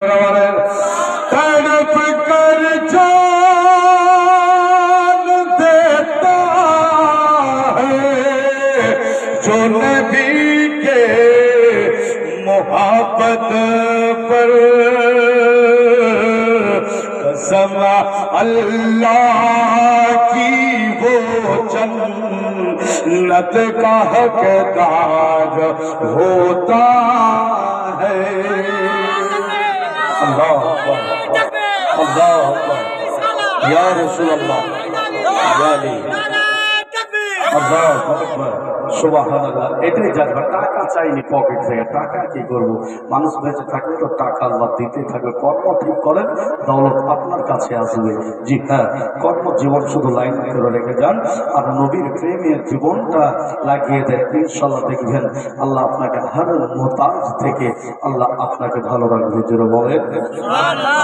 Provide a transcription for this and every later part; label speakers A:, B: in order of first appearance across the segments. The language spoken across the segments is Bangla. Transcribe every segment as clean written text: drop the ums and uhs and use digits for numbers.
A: तड़प कर जान देता है जो नबी के मोहब्बत पर कसम अल्लाह की वो जन्नत का हकदार होता है। अल्लाह अल्लाह या रसूल अल्लाह अल्लाह সুবহানাল্লাহ। এটাই জানবা, টাকা চাইনি পকেট থেকে, টাকা কি করবো? মানুষ বেঁচে থাকলে তো টাকা আল্লাহ দিতে থাকবে। কর্ম ঠিক করেন, দৌলত আপনার কাছে আসবে। জি হ্যাঁ, কর্ম জীবন শুধু লাইন করে রেখে যান আর নবীর প্রেমের জীবনটা লাগিয়ে দেন, ইনশাল্লাহ দেখবেন আল্লাহ আপনাকে হার মোহতাজ থেকে আল্লাহ আপনাকে ভালো রাখবে। জোরে বলেন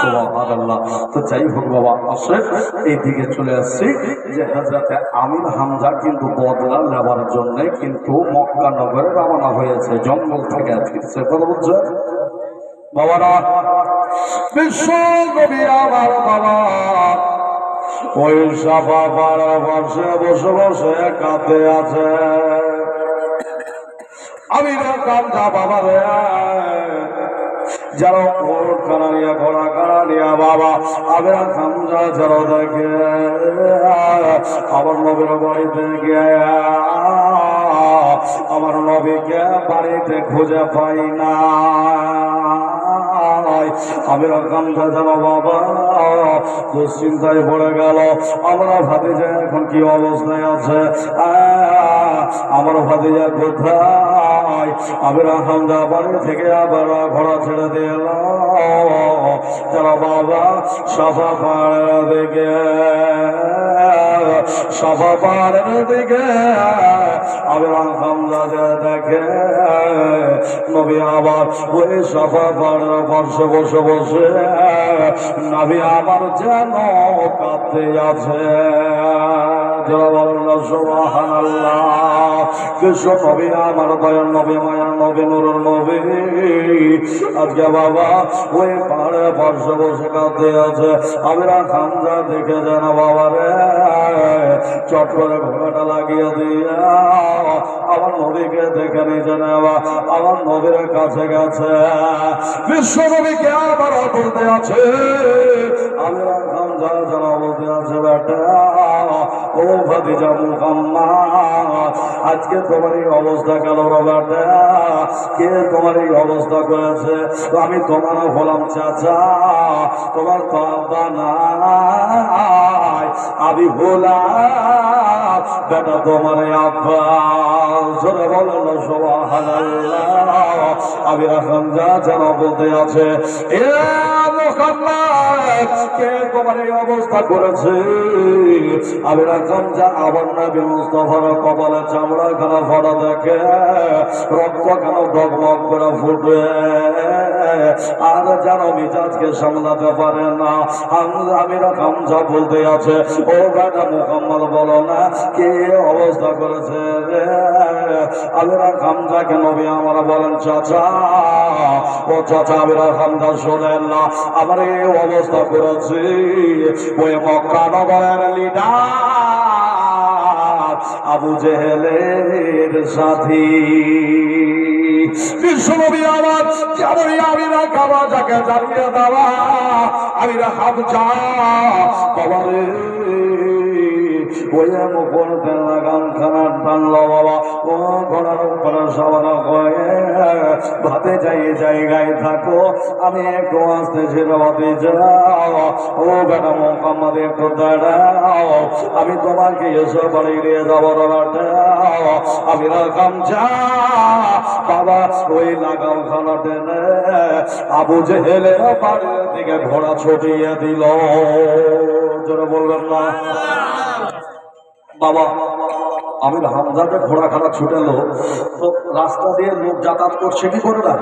A: সুবহানাল্লাহ। তো যাই হোক বাবা, আসে এই দিকে চলে আসছি যে হযরতে আমির হামজা কিন্তু বদলা নেওয়ার জন্য কিন্তু মক্কা নগরে রওনা হয়েছে, জঙ্গল থেকে ফিরছে। কথা বুঝছো বাবারা? বিশ্ব নবী আমার বাবা ওই সাফা পাড়ার পাশে বসে বসে কাঁদতে আছে। আমির হামজা বাবা রে, যারা ওর কানারিয়া ঘোড়া কানারিয়া বাবা আমির হামজা যারা দেখে আমার নবীর বাড়িতে গিয়ে আমার নবীকে বাড়িতে খুঁজে পাই না। আমির হামজা যেন বাবা দুশ্চিন্তায় পড়ে গেল। আমরা ভাতিজা এখন কি অবস্থায় আছে, আমার ভাতিজা কোথায়? আমির হামজা বাড়ি থেকে আবার ঘোড়া ছেড়ে দিল যারা বাবা সাফা পাহাড়ের দিকে, সাফা পাহাড়ের দিকে আমির হামজা দেখে নবী আবার ওই সাফা পাহাড়ের পাশে বসে বসে নবী আবার যেন কাঁদতে আছে। সুবহানাল্লাহ। কৃষ্ণ নবী আমার দয়ার নবী, মায়ার নবী, নূরের নবী আজকে বাবা ওই পাহাড়ে পাশে বসে কাঁদতে আছে। আমির হামজা দেখে যেন বাবা রে চট করে ঘোড়াটা লাগিয়ে দিয়ে আমার নবীকে দেখে নিয়ে নেওয়া, আমার নবীর কাছে গেছে। বিশ্ব নবীকে আবার বলতে আছে, আমির হামজা যেন বলতে আছে, বেটা ও ভাতিজা মুহাম্মদ, আজকে তোমার এই অবস্থা কেন বেটা? কে তোমার এই অবস্থা করেছে? আমি তোমার হলাম চাচা, তোমার তো আব্বা নাই, আমি হলাম বেটা তোমার আব্বা। জোরে বলেন সুবহানাল্লাহ। আমির হামজা যেন বলতে আছে, এ মুহাম্মদ, কে তোমার এই অবস্থা করেছে? আমির হামজা আবার নবী মুস্তাফার কপালে চামড়া খানা ফাটা দেখে রক্ত খানা ডগমগ করে ফুটে আর যেন মিজাজকে সামলাতে পারে না। আমির হামজা বলতে আছে, ও বেটা মুহাম্মদ বলো না কে অবস্থা করেছে রে? আমির হামজাকে নবী আমার বলেন, চাচা ও চাচা আমির হামজা শোনেন না, আমার এই অবস্থা করেছে ওই মক্কা নগরের লিডার আবু জেহেলের সাথী। বিশ্বনবী আমার যেমন আমির হামজাকে জানিয়ে দেওয়া, আমির হামজা বাবা রে ওই মুখতে লাগান খানা টানলো বাবা, ও ঘোড়ার উপরে সবার হয়ে ভাতে যাই জায়গায় থাকো, আমি একটু আসতে ছিল ভাতে যাও। ও বেটা মুহাম্মদ একটু দাঁড়াও, আমি তোমাকে এসে বাড়ি নিয়ে যাবো বেটা। আমি রাখাম যা বাবা ওই লাগাম খানা টেনে আবু জেহেলের বাড়ির দিকে ঘোড়া ছড়িয়ে দিল। জোরে বলবেন না বাবা? আমির হামজাকে ঘোড়া খানা ছুটালো, তো রাস্তা দিয়ে লোক যাতায়াত করছে কি করে না?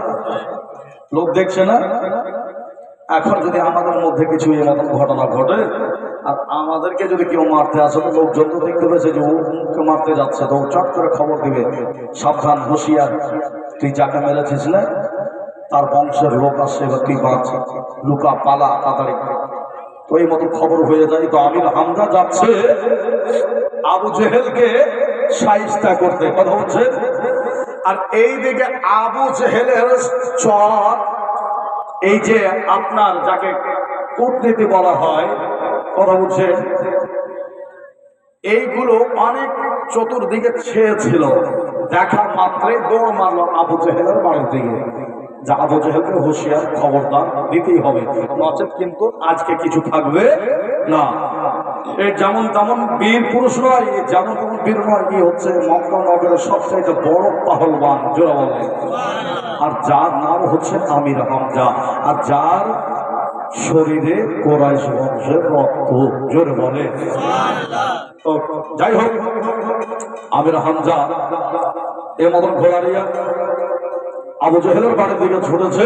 A: লোক দেখছে না? এখন যদি আমাদের মধ্যে কিছু এরকম ঘটনা ঘটে আর আমাদেরকে যদি কেউ মারতে আসে, তো লোকজন তো দেখতে পেয়েছে যে ওকে মারতে যাচ্ছে, তো চট করে খবর দিবে, সাবধান হুঁশিয়ার, তুই যাকে মেরেছিস না তার বংশের লোক আসছে, এবার তুই বাঁচ, লুকা পালা তাড়াতাড়ি। তো এই মতো খবর হয়ে যায়। তো আমির হামজা যাচ্ছে আবু জেহেলকে শায়েস্তা করতে, কথা হচ্ছে। আর এইদিকে আবু জেহেলের চর, এই যে আপনার যাকে কূটনীতি বলা হয়, কথা বলছে, এইগুলো অনেক চতুর্দিকে ছেয়েছিল। দেখা মাত্রই দৌড় মারলো আবু জেহেলের বাড়ির দিকে, যে আবু জেহেলকে হুঁশিয়ার, খবরদার দিতেই হবে, নচেত কিন্তু আজকে কিছু থাকবে না। এই যেমন তেমন বীর পুরুষ নয়, যেমন তেমন বীর নয়, কি হচ্ছে মক্কা নগরের সবচাইতে বড় পাহলওয়ান, জোরা বলে। আর যার নাম হচ্ছে আমির হামজা, আর যার শরীরে কোরাইশ বংশের রক্ত, জোরে বলে। তো যাই হোক, আমির হামজা এ মতন ঘোড়ারিয়া আবু জেহেলের বাড়ির দিকে ছুটেছে।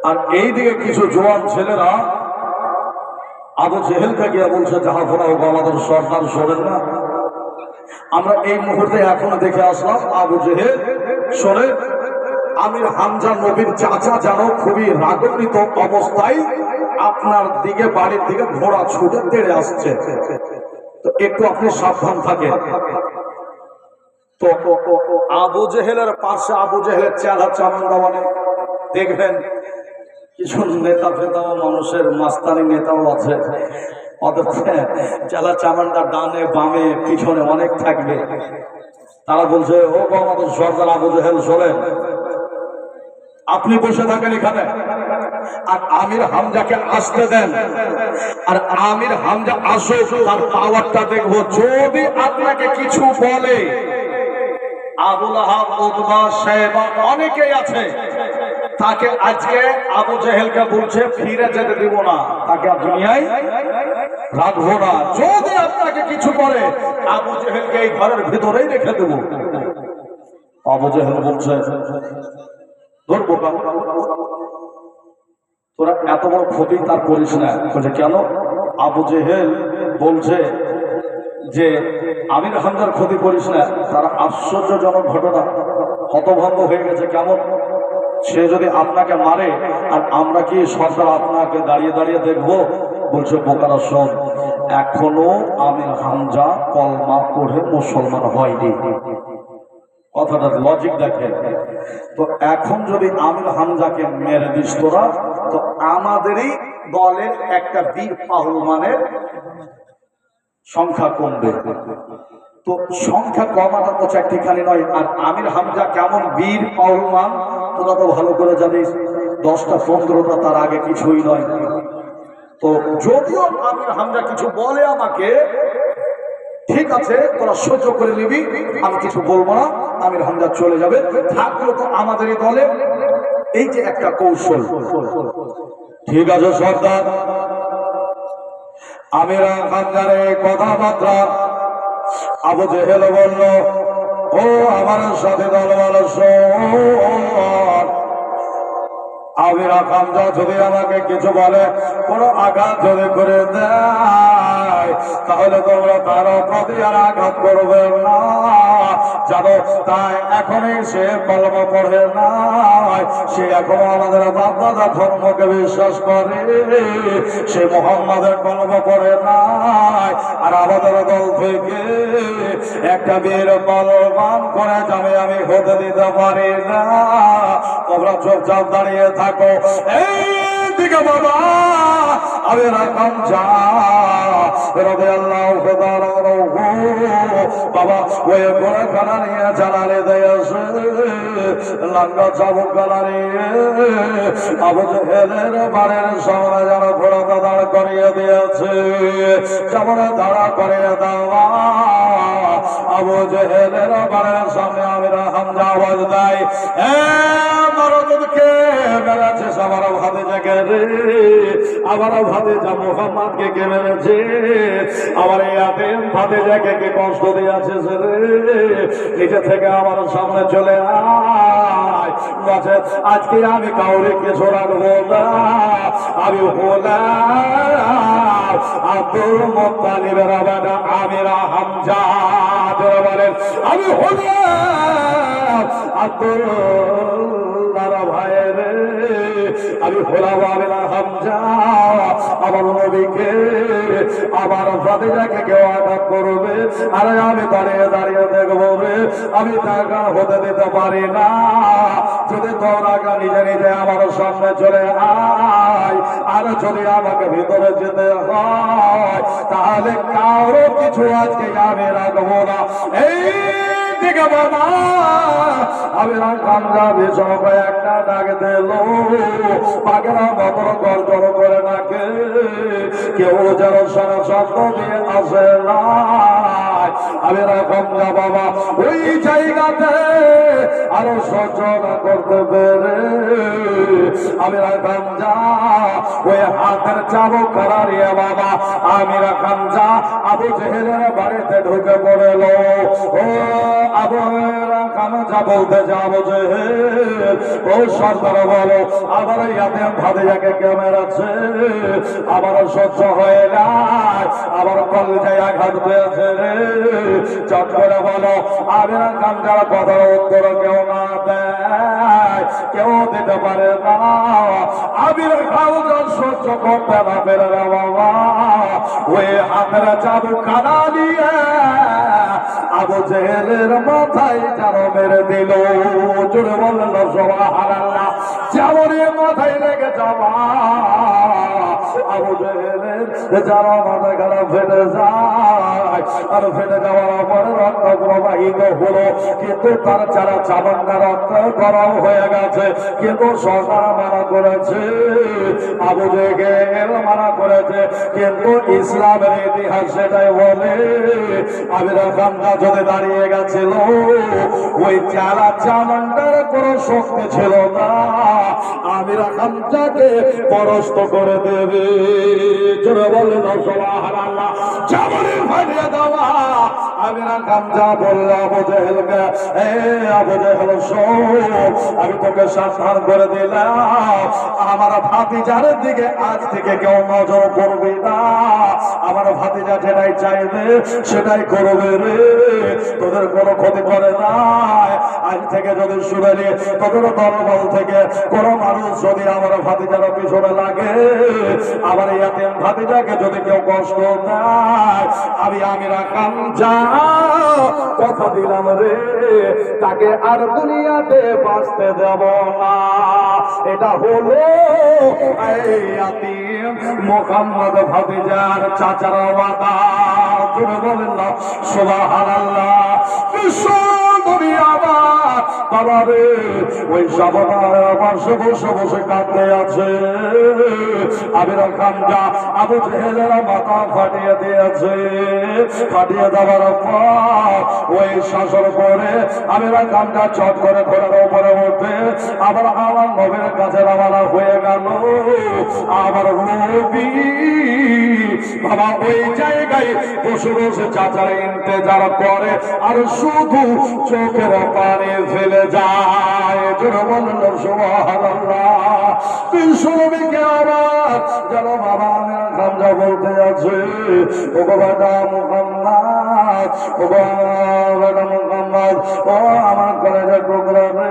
A: আর এই দিকে কিছু জোয়ান ছেলেরা আবু জেহেলকে গিয়ে বলছে, জাহাফরা হোক আমাদের সর্দার, শোনেন না, আমরা এই মুহূর্তে এখন দেখে আসলাম আবু জেহেল শোনে আমির হামজা নবীর চাচা যেন খুবই রাগান্বিত অবস্থায় আপনার দিকে বাড়ির দিকে ঘোড়া ছুটে তেড়ে আসছে, তো একটু আপনি সাবধান থাকেন। তো আবু জেহেলের পাশে আবু জেহেলের চেলা চামুন্ডা, মানে দেখবেন কিছু নেতা ফেতাও মানুষের মাস্তানি নেতাও আছে, অথচ চেলা চামুন্ডা ডানে বামে পিছনে অনেক থাকবে। তারা বলছে, ও আমাদের সর্দার আবু জেহেল শোনেন, আপনি বসে থাকেন এখানে, আর আমির হামজাকে আসতে দেন, আর আমির হামজা আসুক, তার পাওয়ারটা দেখবো। যদি আপনাকে কিছু বলে, আবুল আহাব, উতবা, শায়বা অনেকেই আছে, তাকে আজকে আবু জেহেলকে বলছে ফিরে যেতে দিব না, তাকে দুনিয়ায় রাখবো না। যদি আপনাকে কিছু করে, আবু জেহেলকে এই ঘরের ভিতরেই রেখে দেব। আবু জেহেল বলছে, ধরবো তোরা এত বড় ক্ষতি তার করিস না। বলছে কেন? আবু জেহেল বলছে যে আমির হামজার ক্ষতি করিস না। তার আশ্চর্যজনক ঘটনা, হতভম্ব হয়ে গেছে। কেমন? সে যদি আপনাকে মারে, আর আমরা কি সরকার আপনাকে দাঁড়িয়ে দাঁড়িয়ে দেখবো? বলছে বোকারা শোন, এখনো আমির হামজা কলমা পড়ে মুসলমান হয়নি। কথাটা লজিক দেখেন। তো এখন যদি আমির হামজাকে মেরে দিস তোরা, তো আমাদেরই দলের একটা বীর পাহলওয়ানের সংখ্যা কমবে। তো সংখ্যা কমাটা তো চারটিখানি নয়। আর আমির হামজা কেমন বীর পাহলওয়ান তোরা তো ভালো করে জানিস, 10টা 15টা তার আগে কিছুই নয়। তো যদিও আমির হামজা কিছু বলে আমাকে, ঠিক আছে তোরা সহ্য করে নিবি, আমি কিছু বলবো না, আমির হামজা চলে যাবে, থাকলো তো আমাদেরই দলে। এই যে একটা কৌশল। ঠিক আছে সর্দার, আমির হামজার কথাবার্তা আবু জেহেল বলল, ও আমার সাথে দলবল শোন, আমির হামজা যদি আমাকে কিছু বলে, কোনো আঘাত যদি করে দেয়, তাহলে তোমরা তার প্রতি আর আঘাত করবে না। জানো, তাই এখনই সে কলমা পড়ে নাই, সে এখনো আমাদের বাপ-দাদা ধর্মকে বিশ্বাস করে, সে মুহাম্মাদের কলমা পড়ে নাই। আর আমাদের দল থেকে একটা বীর পাহলওয়ান করে যাবে আমি হতে দিতে পারি না। তোমরা চুপচাপ দাঁড়িয়ে থাকো। এইদিকে বাবা আমির হামজা রাদিয়াল্লাহু তাআলা বাবা ওই ঘোড়াখানা নিয়ে জানালে দিয়েছে, লাঙ্গা চাবুক গালারে আবু জেহেলের বাড়ির সামনে যেন ঘোড়াটা দাঁড় করিয়ে দিয়েছে। যেমন দাঁড়া করিয়ে দেওয়া আবু জেহেলের বাড়ির সামনে আমির হামজা আওয়াজ দেয়, কে মেরেছিস আমার ভাতিজাকে রে, আমার ভাতিজা মুহাম্মদকে কে মেরেছে, আমার এই আতেম ভাতিজাকে কে কষ্ট দিয়েছিস রে, নিচে থেকে আমার সামনে চলে আয়, আজকে আমি কাউরে কিছু রাখবো না। আমি হলাম আব্দুল মুত্তালিবের বাবা আমির হামজা, বলেন আমি হলাম আব্দুল আমার ভাইরে আমি খোলাবো আমি না হামজা আমার নবীকে আমার ভাতিজাকে কেউ আঘাত করবে আরে আমি দাঁড়িয়ে দাঁড়িয়ে দেখবো রে আমি টাকা হতে দিতে পারি না যদি তোর আগে নিজে নিজে আমার সামনে চলে আয় আর যদি আমাকে ভিতরে যেতে হয় তাহলে কারো কিছু আজকে আমি রাখবো না এই দিকে বাবা আমি রাখলাম যাবে সবাই একটা ডাক দিল পাখিরা মতন গর্জন করে নাকে কেউ যেন সারা শব্দ দিয়ে আসে না আমি রাখলাম যা বাবা ওই জায়গাতে আরো সহ্য না করতে পেরে আমি রাখলাম যা ওই হাতের চাবুক করারিয়ে বাবা আমি রাখলাম যা আবু জেহেলের বাড়িতে ঢুকে পড়েল ও আবু রাখলাম যা বলতে যাবো যে ও সরকার বলো আবার ইয়াতে ভাদিজাকে ক্যামেরা আছে আবার সহ্য হয়ে যায় আবার কলেজায় আঘাত পেয়েছে রে চট করে বলো আমি রাখলাম যারা কথার উত্তর কেউ না দেয় কেউ দিতে পারে না আমি রাখলাম সহ্য করতে না পেরে রে বাবা ওই হাতের চাবুক কানা নিয়ে আবু জেহেলের মাথায় যেন মেরে দিল জোরে বলল সুবহানাল্লাহ যেমনই মাথায় লেগে যাওয়া আবু জেহেলের যারা মাথা খারাপ ফেটে যায় আর ফেটে যাওয়ার পরে রক্ত প্রবাহিত হলো কিন্তু তার যারা চামড়া রক্ত গরম হয়ে গেছে কিন্তু সরকার মানা করেছে আবু জেহেল মানা করেছে কিন্তু ইসলামের ইতিহাস সেটাই বলে আমির খানটা যদি দাঁড়িয়ে গেছিল ওই চারা চামড়ার কোনো শক্তি ছিল না আমির খানটাকে পরাস্ত করে দেবে জোরে বলে না সুবহানাল্লাহ চামড়ে ফাটিয়ে দেওয়া আমির খান যা বলল আবু জেহেলকে এ আবু জেহেল শোন আমি তোকে সাবধান করে দিলাম আমার ভাতিজার দিকে আজ থেকে কেউ নজর করবে না আমার ভাতিজা যেটাই চাইবে সেটাই করবে রে তোদের কোনো ক্ষতি করে না আজ থেকে যদি শুনেলি তোদের দলবল থেকে কোনো মানুষ যদি আমার ভাতিজার পিছনে লাগে আমার ইয়াতে ভাতিজাকে যদি কেউ কষ্ট দেয় আমি রাখাম যা কথা দিলাম রে তাকে আর দুনিয়াতে বাঁচতে দেব না এটা হলো মুহাম্মদ ভাতিজার চাচার ওয়াদা তুমি বলেন না সুবহানাল্লাহ বিশ্ব দুনিয়া বাবা রে ওই সাবানার পাশে বসে বসে কাঁদতে আছে আমির খানটা আবু জেহেলের মাথা ফাটিয়ে দিয়েছে ফাটিয়ে দেওয়ার পর ওই শাসন করে আমির খানটা চট করে ঘোড়ার উপরে উঠে আবার আমার নবীর কাছে রওনা হয়ে গেল আমার নবী বাবা ওই জায়গায় বসে বসে চাচার ইন্তেজার করে আর শুধু চোখের পানি ফেলে যায় জোরে বলল সুবহানাল্লাহ বিশ্বনবীকে আবার যেন বাবা আমির খানজা বলতে আছে ও বেটা মুহাম্মদ ও বেটা মুহাম্মদ ও আমার কলেজের টুকরা রে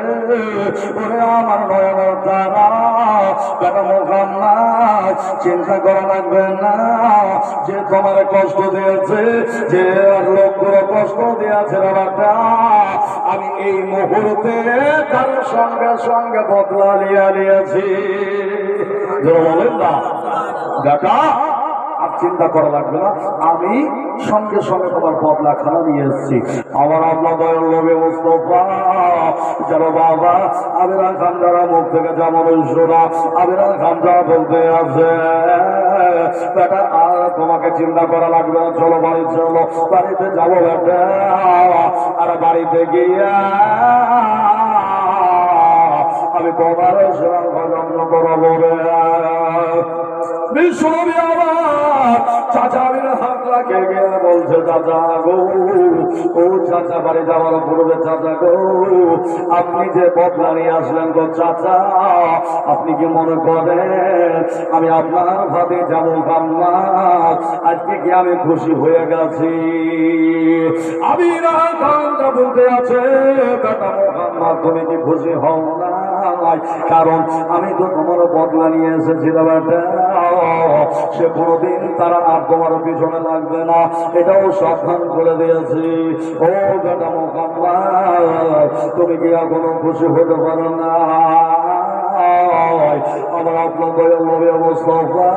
A: ওরে আমার নয়নের তারা বেটা মুহাম্মদ চিন্তা করা লাগবে না যে তোমার কষ্ট দিয়েছে যে লোকগুলো কষ্ট দিয়েছে বাবাটা আমি এই মুহূর্তে তার সঙ্গে সঙ্গে বদলা নিয়েছি বলেন না দেখা আর চিন্তা করা লাগবে না আমি সঙ্গে সঙ্গে তোমার বদলা খানা নিয়ে এসেছি আমার আল্লাহ দয়াল নবী মুস্তাফা যারা বাবা আমির খান যারা মুখ থেকে যেমন শোনা আমির খান যা বলতে আছে বেটা আর তোমাকে চিন্তা করা লাগবে না চলো বাড়ি চলো বাড়িতে যাবো বেটা আর বাড়িতে গিয়া আমি তোমার যত্ন করবো বিশ্বনবী আমার চাচা আমির খানকে গিয়ে বলছে চাচা গো ও চাচা বাড়ি যাওয়ার পূর্বে চাচা গো আপনি যে বদলা নিয়ে আসলেন গো চাচা আপনি কি মনে করেন আমি আপনার ভাবে যাবো মুহাম্মদ আজকে কি আমি খুশি হয়ে গেছি আমির খানটা বলতে আছে বেটা মুহাম্মদ তুমি কি খুশি হও না নাই, কারণ আমি তো তোমার বদলা নিয়ে এসেছিলাম। সে কোনোদিন তারা আর তোমার পিছনে লাগবে না, এটাও সাবধান করে দিয়েছি। ও বেটা মুহাম্মদ, তুমি কি এখনো খুশি হতে পারো না? আমার আপনার দয়াল নবী মুস্তাফা,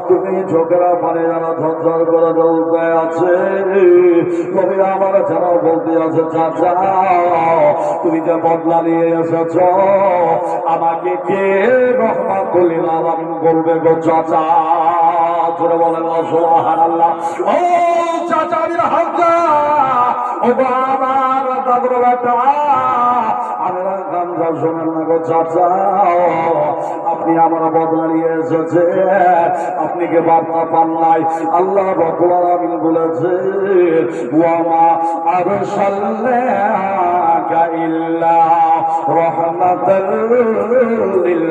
A: তুমি চোখের পানি যারা ঝরঝর করে জ্বলতে আছে, নবী আমার যারা বলতে আছে, চাচা তুমি যে বদলা নিয়ে এসেছ, আমাকে কে রহমাতুল আলামিন বলবে গো চাচা? জোরে বলেন সুবহানাল্লাহ। ও চাচা হামজা, ও আমার দাদুর বেটা, শোনেন না গো চাচা, আপনি আমার বদলা নিয়ে এসেছে, আপনি কি বার্তা পান নাই? আল্লাহ রাব্বুল আলামিন বলেছে, ওয়া মা আরসালনাকা ইল্লা রাহমাতাল লিল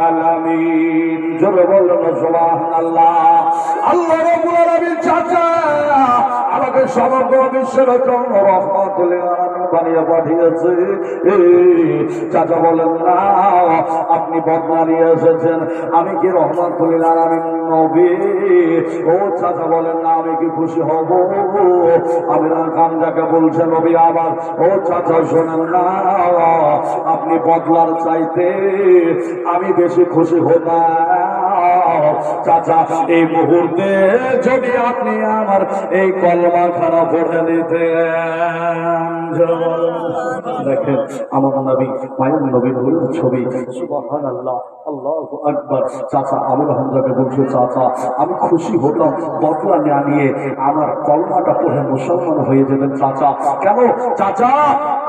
A: আলামিন। জোরে বলুন সুবহানাল্লাহ। আল্লাহ রাব্বুল আলামিন চাচা আমাকে সমগ্র বিশ্বের জন্য রহমাতুল লিল আলামিন বানিয়ে পাঠিয়েছে। চাচা বলেন না, আপনি বদলা নিয়ে এসেছেন, আমি কি রহমাতুল লিল আলামিন নবী? ও চাচা বলেন না, আমি কি খুশি হব? আমিরা হামজাকে বলছে নবী আমার। ও চাচা শোনেন না, আপনি বদলার চাইতে আমি বেশি খুশি হতাম। চাচা এই মুহূর্তে যদি আপনি আমার এই কলমা খানা পড়ে দিতেন। দেখেন আমার নবী, মায়ের নবীর ছবি, সুবহানাল্লাহ, আল্লাহু আকবার। চাচা আমির হামজাকে বলছে, চাচা আমি খুশি হতাম বদলা না নিয়ে আমার কলমাটা পড়ে মুসলমান হয়ে যেতেন। চাচা কেন? চাচা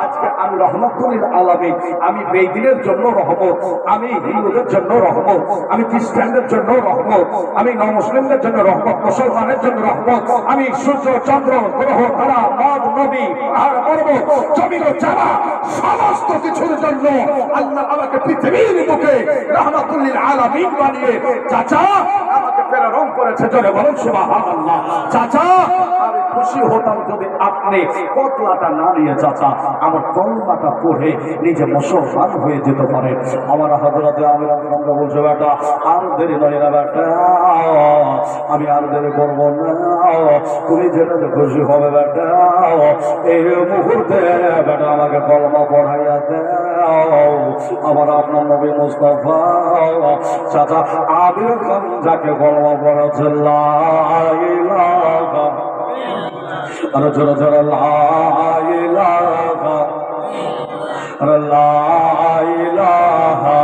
A: আজকে আমি রহমাতুল আলামিন, আমি বেদিনের জন্য রহমত, আমি হিন্দুদের জন্য রহমত, আমি খ্রিস্টানদের জন্য রহমত, আমি নমুসলিমদের জন্য রহমত, মুসলমানের জন্য রহমত, আমি সূর্য চন্দ্র গ্রহ তারা নদ নদী পাহাড় পর্বত জমিন ও চারা সমস্ত কিছুর জন্য আল্লাহ আমাকে পৃথিবীর বুকে রহমাতুল আলামিন বানিয়ে চাচা আমাকে প্রেরণ করেছে। জোরে বলুন সুবহানাল্লাহ। চাচা আমি খুশি হতাম যদি আপনি বদলাটা না নিয়ে চাচা আমার কলমাটা পড়ে নিজে মুসলমান হয়ে যেতে পারে। আমার হযরতে আমির হামজা বলছে, বেটা আর দেরি নয় না বেটা, আমি আর দেরি করবো না, তুমি যেটাতে খুশি হবে বেটা এই মুহূর্তে বেটা আমাকে কলমা পড়াইয়া দাও। আমার আপনার নবী মুস্তাফা চাচা আমির হামজাকে কলমা পড়াচ্ছে, লা ইলাহা, আর জোরে জোরে লা ইলাহা, লা ইলাহা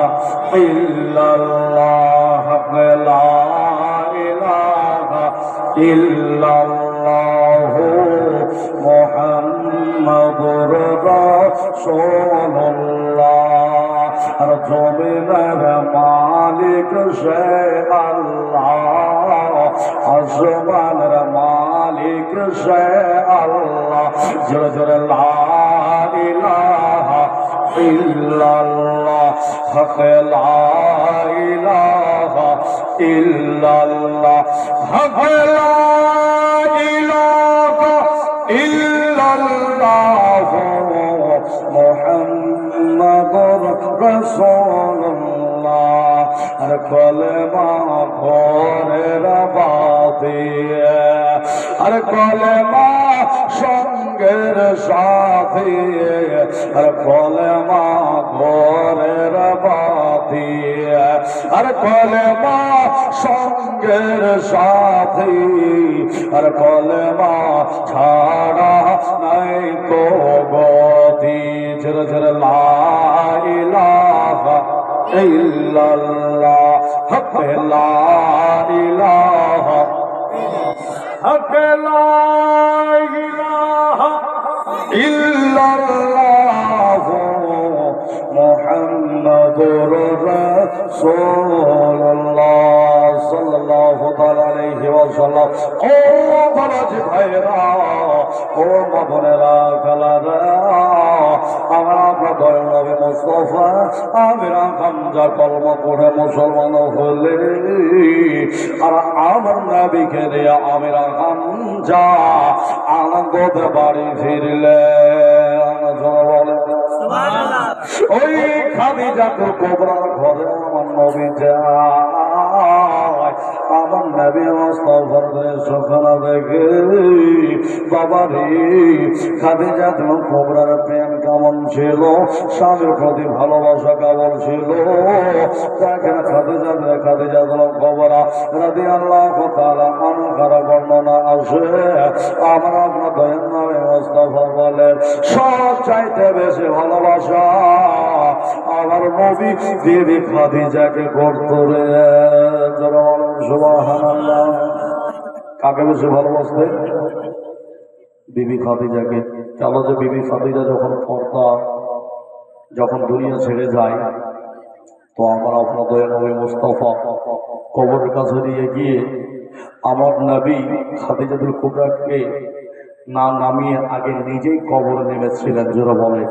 A: ইল্লাল্লাহ, লা ইলাহা ইল্লাল্লাহ মুহাম্মাদুর রাসূলুল্লাহ। আর জমিনের মালিক সে আল্লাহ, আসমানের মালিক সে আল্লাহ। জোরে জোরে লা ইলাহা ইল্লাল্লাহ, হক লা ইলাহা ইল্লাল্লাহ, হক লা ইলাহা ইল্লাল্লাহ মুহাম্মাদুর রাসূলুল্লাহ। আর কলেমা ঘরের বাতি, আর কলেমা সঙ্গের সাথী, আর কলেমা ঘরের বাতি, আর কলেমা সঙ্গের সাথী, আর কলেমা ছাড়া নাই তো গতি। ঝরে ঝরে লা ইলাহা ইল্লাল্লাহ, হক লা ইলাহা, হক লা ইলাহা ইল্লাল্লাহ মুহাম্মাদুর রাসূলুল্লাহ সাল্লাল্লাহু তাআলা আলাইহি ওয়াসাল্লাম। ও বাবাজি ভাইরা, ও মা বোনেরা, খালারা, আমার আপনার দয়াল নবী মুস্তাফা আমির হামজা কলমা পড়ে মুসলমান হলে, আর আমার নবীকে নিয়ে আমির হামজা আনন্দে বাড়ি ফিরলে। ওই খাদিজাতুল কুবরার ঘরে আমার নবী যায়, আমার নবী মুস্তাফার দৃশ্যখানা দেখে বাবারে খাদিজাতুল কুবরার প্রেম কেমন ছিল, স্বামীর প্রতি ভালোবাসা কেমন ছিল। দেখেন খাদিজাতুল কুবরা রাদিয়াল্লাহু তাআলা আনহার বর্ণনা আসে, আমার আপনার দয়াল নবী মুস্তাফা বলেন সব চাইতে বেশি ভালোবাসা আমার নবী বিবি খাদিজাকে করত রে। সুবহানাল্লাহ। কাকে বেশি ভালোবাসতেন? বিবি খাদিজাকে। কেন যে বিবি খাদিজা যখন পর্দা যখন দুনিয়া ছেড়ে যায়, তো আমার আপনার দয়াল নবী মুস্তাফা কবরের কাছে নিয়ে গিয়ে আমার নবী খাদিজাতুল কুবরাকে না নামিয়ে আগে নিজেই কবরে নেমেছিলেন, জোরে বলে।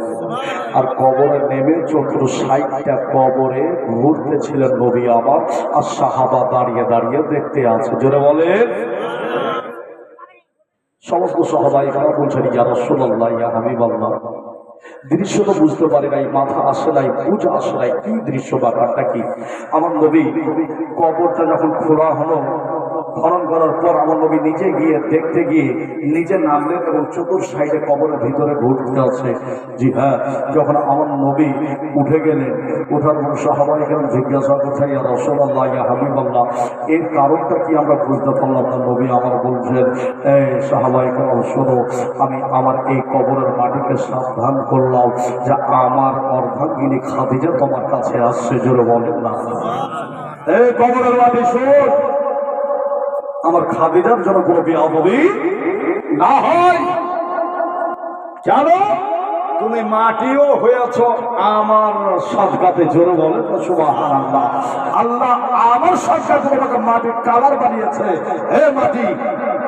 A: আর কবরে নেমে 60টা কবরে ঘুরতেছিলেন নবী আমার, আর সাহাবা দাঁড়িয়ে দাঁড়িয়ে দেখতে আছে, জোরে বলে। সমস্ত সাহাবাই কারা বলছেন ইয়া রাসূলুল্লাহ, ইয়া হাবিবাল্লাহ। দৃশ্য তো বুঝতে পারি নাই, মাথা আসে নাই, বুঝ আসে নাই কি দৃশ্য, ব্যাপারটা কি। আমার নবী কবরটা যখন খোলা হলো, খনন করার পর আমার নবী নিজে গিয়ে দেখতে গিয়ে নিজে নামলেন এবং সাইডে কবরের ভিতরে ঘুরতে আছে। জি হ্যাঁ, যখন আমার নবী উঠে গেলেন, ওঠার পর সাহাবায়ে কেরাম জিজ্ঞাসা করছেন ইয়া রাসূলুল্লাহ, ইয়া হাবিবাল্লাহ, এর কারণটা কি আমরা বুঝতে পারলাম না। নবী আমার বলছেন এই সাহাবায়ে কেরাম শোনো, আমি আমার এই কবরের মাটিকে সাবধান করলাম যে আমার অর্ধাঙ্গিনী খাদিজা তোমার কাছে আসছে, জোরে বলেন না। এই কবরের মাটি শোন, আমার খাদিজার জন্য কোনো বেয়াদবি না হয়। জানো তুমি মাটিও হয়েছ আমার সাদকাতে, জোরে বলেন না সুবহানাল্লাহ। আল্লাহ আমার সাদকাতে তোমাকে মাটির কালার বানিয়েছে। হে মাটি,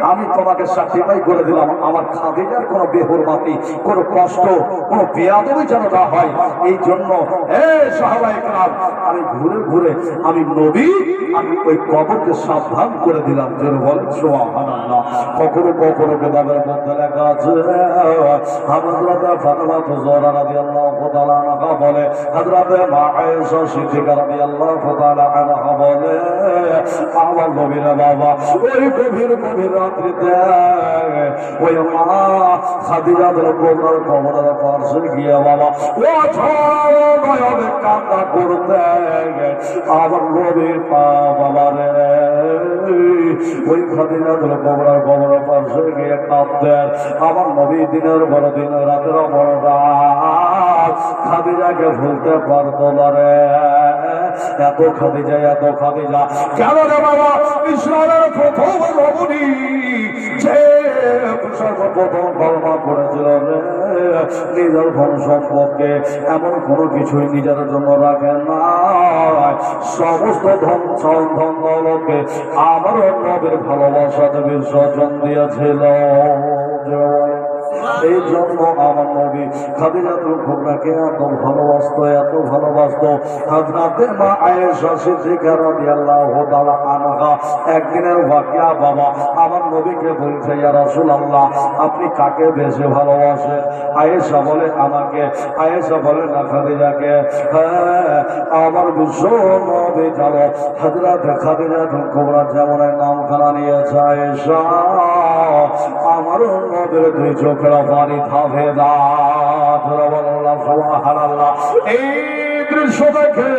A: আমি তোমাকে সার্টিফাই করে দিলাম আমার খাদিজার কোনো বেহুরমাতি, কোনো কষ্ট, কোনো বেয়াদবি যেন না হয়। এই জন্য হে সাহাবায়ে কেরাম, আমি ঘুরে ঘুরে আমি নবী আমি ওই কবরকে সাবধান করে দিলাম, জোরে বলেন সুবহানাল্লাহ। কখনো কখনো কিতাবের মধ্যে লেখা আছে হযরত ফাতেমা জোহরা রাদিয়াল্লাহু তাআলা আনহা বলে, হযরত মা আয়েশা সিদ্দিকা রাদিয়াল্লাহু তাআলা আনহা বলে, আমার নবীর বাবা ওই গভীর রাত্রিতে ওই মা খাদিজাতুল কুবরার কবরের পাশে গিয়ে বাবা ও নয়নে কান্না করতে, আমার নবীর বাবারে ওই খাদিজাতুল কুবরার কবরের পাশে গিয়ে কাঁদতেন। আমার নবী দিনের বড় দিন, রাতের বড় রাত, খাদিজাকে ভুলতে পারতো না রে। এত খাদিজা, এত খাদিজা কেন রে বাবা? ইসলামের প্রথম রমণী যে সর্বপ্রথম কলমা করেছিল রে, নিজের ধন সম্পদকে এমন কোনো কিছুই নিজের জন্য রাখে না, সমস্ত ধন দৌলতকে আমার নবীর ভালোবাসাতে বিসর্জন দিয়েছিল। এই জন্য আমার নবী খাদিজাতুল কুবরাকে এত ভালোবাসতো, এত ভালোবাসতো। হযরত মা আয়েশা সিদ্দিকা রাদিয়াল্লাহু তাআলা আনহা একদিনের ওয়াকিয়া বাবা আমার নবীকে বলছে ইয়া রাসূলুল্লাহ, আপনি কাকে বেশি ভালোবাসেন? আয়েশা বলে আমাকে। আয়েশা বলে না খাদিজাকে। হ্যাঁ, আমার বিশ্ব নবী জানো হযরত খাদিজাতুল কুবরা যেমন নামখানা নিয়েছে আয়েশা, আমার নবীর দুই চোখের পানি থামে না। সুবহানাল্লাহ। এই দৃশ্য দেখে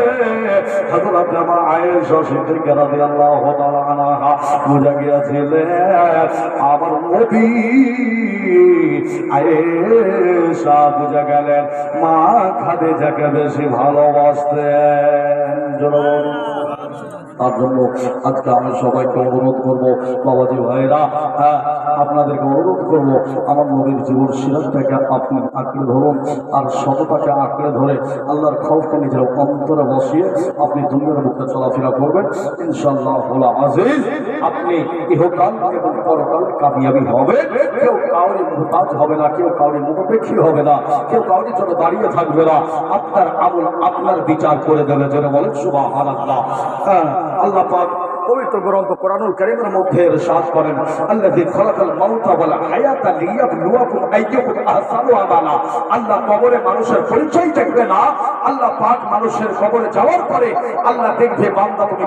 A: হযরত মা আয়েশা সিদ্দিকা রাদিয়াল্লাহু তাআলা আনহা বুঝে গিয়েছিলেন আমার নবী। আয়েশা বুঝে গেলেন মা খাদিজাকে বেশি ভালোবাসতেন। তার জন্য আজকে আমি সবাইকে অনুরোধ করবো, বাবাজি ভাইরা, হ্যাঁ আপনাদেরকে অনুরোধ করবো, আমার নবীর জীবন সিরাতটাকে আপনি আঁকড়ে ধরুন, আর সততাকে আঁকড়ে ধরে আল্লাহর খাউফকে নিজের অন্তরে বসিয়ে আপনি দুনিয়ার বুকে চলাফেরা করবেন। ইনশাআল্লাহ আজিজ আপনি ইহকাল এবং পরকাল কামিয়াবি হবে। কেউ কাউরি মুহতাজ হবে না, কেউ কাউরি মুখাপেক্ষী হবে না, কেউ কাউরির জন্য দাঁড়িয়ে থাকবে না। আপনার আমল আপনার বিচার করে দেবে, যেন বলেন সুবহানাল্লাহ। হ্যাঁ, আল্লাহ পাক পবিত্র গ্রন্থ কোরআনুল কারীমের মধ্যে ইরশাদ করেন আল্লাযী খালাকাল মাউতা ওয়াল হায়াতা লিয়াবলুয়াকুম আইয়ুকুম আহসানু আমালা। আল্লাহ কবরে মানুষের পরিচয় দেখবে না, আল্লাহ পাক মানুষের কবরে যাওয়ার পরে আল্লাহ দেখবে বান্দা তুমি